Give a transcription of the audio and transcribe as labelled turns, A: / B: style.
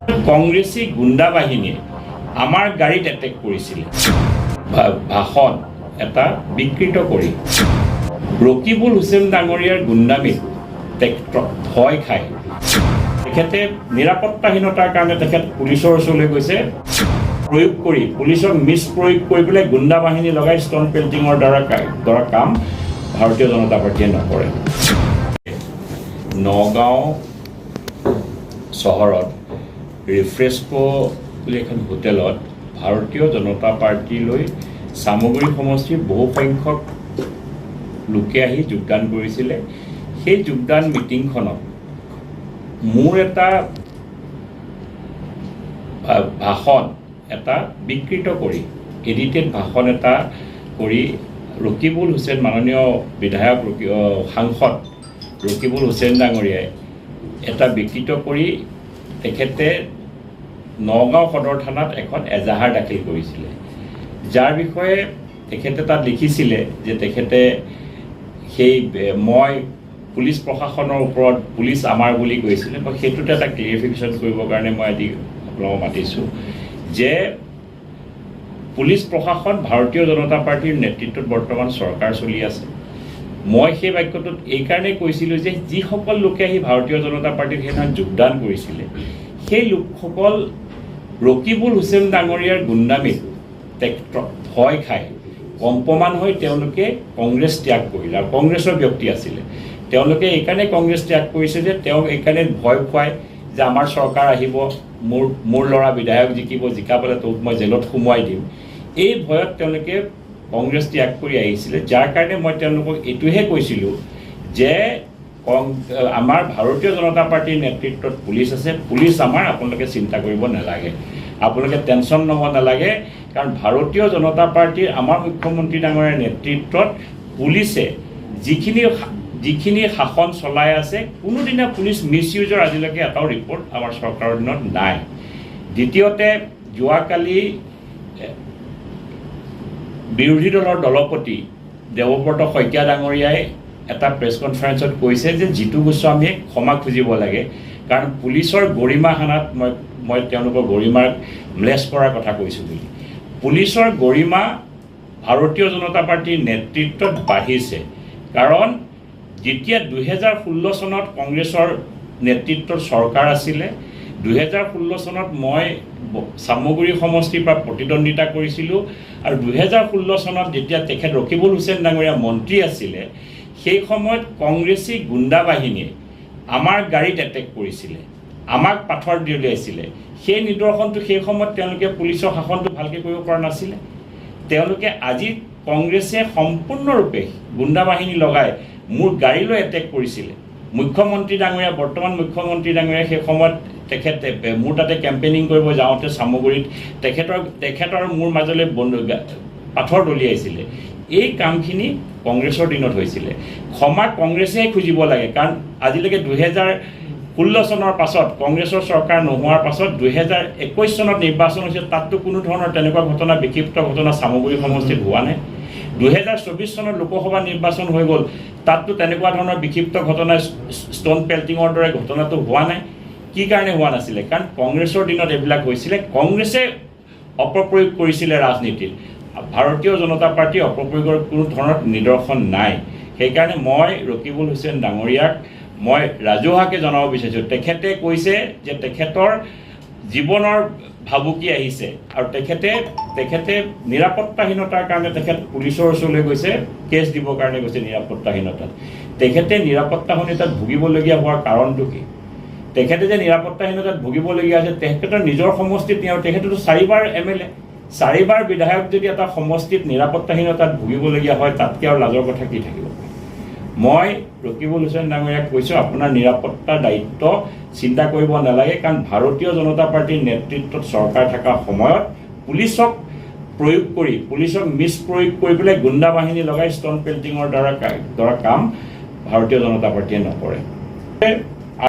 A: কংগ্ৰেছী গুণ্ডা বাহিনীয়ে আমাৰ গাড়ীত এটেক কৰিছিলে। ভাষণ এটা বিকৃত কৰি ৰকিবুল হুছেইন ডাঙৰীয়াৰ গুণ্ডামীত ভয় খায় তেখেতে নিৰাপত্তাহীনতাৰ কাৰণে তেখেত পুলিচৰ ওচৰলৈ গৈছে। প্ৰয়োগ কৰি পুলিচক প্ৰয়োগ কৰি পেলাই গুণ্ডা বাহিনী লগাই ষ্টন পেল্টিঙৰ দ্বাৰা কাম ভাৰতীয় জনতা পাৰ্টীয়ে নকৰে। নগাঁও চহৰত ৰিফ্ৰেস্কো বুলি এখন হোটেলত ভাৰতীয় জনতা পাৰ্টীলৈ চামগুৰি সমষ্টিৰ বহুসংখ্যক লোকে আহি যোগদান কৰিছিলে। সেই যোগদান মিটিংখনত মোৰ এটা ভাষণ এটা বিকৃত কৰি এডিটেড ভাষণ এটা কৰি ৰকিবুল হুছেইন মাননীয় বিধায়ক সাংসদ ৰকিবুল হুছেইন ডাঙৰীয়াই এটা বিকৃত কৰি তেখেতে নগাঁও সদৰ থানাত এখন এজাহাৰ দাখিল কৰিছিলে, যাৰ বিষয়ে তেখেতে তাত লিখিছিলে যে তেখেতে মই পুলিচ প্ৰশাসনৰ ওপৰত পুলিচ আমাৰ বুলি কৈছিলে। মই সেইটোতে এটা ক্লিয়াৰিফিকেশ্যন কৰিবৰ কাৰণে মই আজি আপোনালোকক মাতিছোঁ যে পুলিচ প্ৰশাসন ভাৰতীয় জনতা পাৰ্টীৰ নেতৃত্বত বৰ্তমান চৰকাৰ চলি আছে। মই সেই বাক্যটোত এইকাৰণেই কৈছিলোঁ যে যিসকল লোকে আহি ভাৰতীয় জনতা পাৰ্টীত সেইদিনা যোগদান কৰিছিলে সেই লোকসকল ৰকিবুল হুছেইন ডাঙৰীয়াৰ গুণ্ডামীত ভয় খায় কম্পমান হৈ তেওঁলোকে কংগ্ৰেছ ত্যাগ কৰিলে। আৰু কংগ্ৰেছৰ ব্যক্তি আছিলে, তেওঁলোকে এইকাৰণে কংগ্ৰেছ ত্যাগ কৰিছে যে তেওঁক এইকাৰণে ভয় খুৱায় যে আমাৰ চৰকাৰ আহিব, মোৰ ল'ৰা বিধায়ক জিকা পালে তোক মই জেলত সোমোৱাই দিম। এই ভয়ত তেওঁলোকে কংগ্ৰেছ ত্যাগ কৰি আহিছিলে, যাৰ কাৰণে মই তেওঁলোকক এইটোহে কৈছিলোঁ যে আমাৰ ভাৰতীয় জনতা পাৰ্টীৰ নেতৃত্বত পুলিচ আছে, পুলিচ আমাৰ, আপোনালোকে চিন্তা কৰিব নালাগে, আপোনালোকে টেনশ্যন ল'ব নালাগে। কাৰণ ভাৰতীয় জনতা পাৰ্টীৰ আমাৰ মুখ্যমন্ত্ৰী ডাঙৰীয়াৰ নেতৃত্বত পুলিচে যিখিনি শাসন চলাই আছে, কোনোদিনা পুলিচ মিছইউজৰ আজিলৈকে এটাও ৰিপৰ্ট আমাৰ চৰকাৰৰ দিনত নাই। দ্বিতীয়তে, যোৱাকালি বিৰোধী দলৰ দলপতি দেৱব্ৰত শইকীয়া ডাঙৰীয়াই এটা প্ৰেছ কনফাৰেন্সত কৈছে যে জিতু গোস্বামীয়ে ক্ষমা খুজিব লাগে, কাৰণ পুলিচৰ গৰিমা হানাত মই তেওঁলোকৰ গৰিমাক ম্লেছ কৰাৰ কথা কৈছোঁ বুলি। পুলিচৰ গৰিমা ভাৰতীয় জনতা পাৰ্টীৰ নেতৃত্বত বাঢ়িছে, কাৰণ যেতিয়া 2016 চনত কংগ্ৰেছৰ নেতৃত্বত চৰকাৰ আছিলে, 2016 চনত মই চামগুৰি সমষ্টিৰ পৰা প্ৰতিদ্বন্দ্বিতা কৰিছিলোঁ, আৰু 2016 চনত যেতিয়া তেখেত ৰকিবুল হুছেইন ডাঙৰীয়া মন্ত্ৰী আছিলে, সেই সময়ত কংগ্ৰেছী গুণ্ডা বাহিনীয়ে আমাৰ গাড়ীত এটেক কৰিছিলে, আমাক পাথৰ দলিয়াইছিলে। সেই নিদৰ্শনটো সেই সময়ত তেওঁলোকে পুলিচৰ শাসনটো ভালকৈ কৰিব পৰা নাছিলে। তেওঁলোকে আজি কংগ্ৰেছে সম্পূৰ্ণৰূপে গুণ্ডা বাহিনী লগাই মোৰ গাড়ীলৈ এটেক কৰিছিলে। বৰ্তমান মুখ্যমন্ত্ৰী ডাঙৰীয়া সেই সময়ত তেখেতে মোৰ তাতে কেম্পেইনিং কৰিব যাওঁতে চামগুৰিত তেখেতৰ মোৰ মাজলৈ পাথৰ দলিয়াইছিলে। এই কামখিনি কংগ্ৰেছৰ দিনত হৈছিলে। ক্ষমা কংগ্ৰেছেই খুজিব লাগে, কাৰণ আজিলৈকে 2016 চনৰ পাছত কংগ্ৰেছৰ চৰকাৰ নোহোৱাৰ পাছত 2021 চনত নিৰ্বাচন হৈছে, তাততো কোনো ধৰণৰ তেনেকুৱা ঘটনা, বিক্ষিপ্ত ঘটনা চামগুৰি সমষ্টিত হোৱা নাই। 2024 চনত লোকসভা নিৰ্বাচন হৈ গ'ল, তাততো তেনেকুৱা ধৰণৰ বিক্ষিপ্ত ঘটনা, ষ্টন পেল্টিঙৰ দৰে ঘটনাটো হোৱা নাই। কি কাৰণে হোৱা নাছিলে? কাৰণ কংগ্ৰেছৰ দিনত এইবিলাক হৈছিলে, কংগ্ৰেছে অপপ্ৰয়োগ কৰিছিলে ৰাজনীতিত। ভাৰতীয় জনতা পাৰ্টী অপপ্ৰয়োগৰ কোনো ধৰণৰ নিদৰ্শন নাই। সেইকাৰণে মই ৰকিবুল হুছেইন ডাঙৰীয়াক মই ৰাজহুৱাকৈ জনাব বিচাৰিছোঁ, তেখেতে কৈছে যে তেখেতৰ জীৱনৰ ভাবুকি আহিছে, আৰু তেখেতে নিৰাপত্তাহীনতাৰ কাৰণে তেখেত পুলিচৰ ওচৰলৈ গৈছে, কেছ দিবৰ কাৰণে গৈছে নিৰাপত্তাহীনতাত। তেখেতে নিৰাপত্তাহীনতাত ভুগিবলগীয়া হোৱাৰ কাৰণটো কি? তেখেতে যে নিৰাপত্তাহীনতাত ভুগিবলগীয়া আছে, তেখেতৰ নিজৰ সমষ্টিত তেখেতেতো 4বাৰ MLA, 4বাৰ বিধায়ক যদি এটা সমষ্টিত নিৰাপত্তাহীনতাত ভুগিবলগীয়া হয়, তাতকৈ আৰু লাজৰ কথা কি থাকিব? মই ৰকিবুল হুছেইন ডাঙৰীয়াক কৈছোঁ, আপোনাৰ নিৰাপত্তাৰ দায়িত্ব চিন্তা কৰিব নালাগে, কাৰণ ভাৰতীয় জনতা পাৰ্টীৰ নেতৃত্বত চৰকাৰ থকা সময়ত পুলিচক প্ৰয়োগ কৰি পেলাই গুণ্ডা বাহিনী লগাই ষ্টন পেল্টিঙৰ দ্বাৰা কাম ভাৰতীয় জনতা পাৰ্টীয়ে নকৰে।